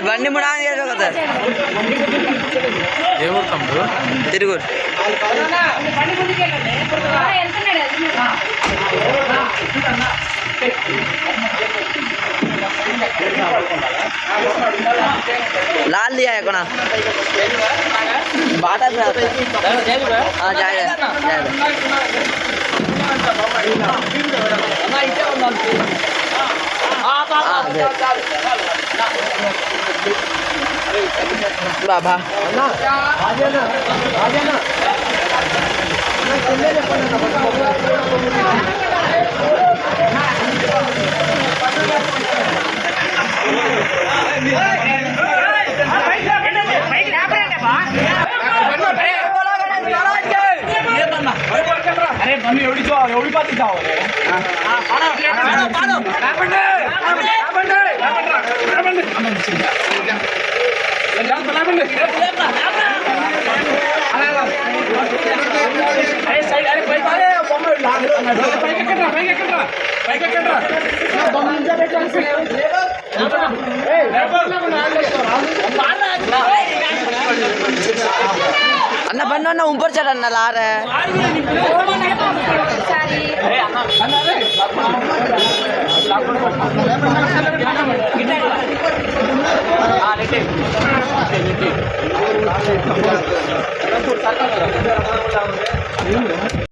బండి ముడా కదా ఏమూరు తమ్ముడు తిరుగురు लाल दिया है कोना बाटा से हाँ जाएगा बाबा अरे मम्मी एवढी पाती जाओ अन्ना बन्नो ना ऊपर चढ़ अन्ना ला रहा है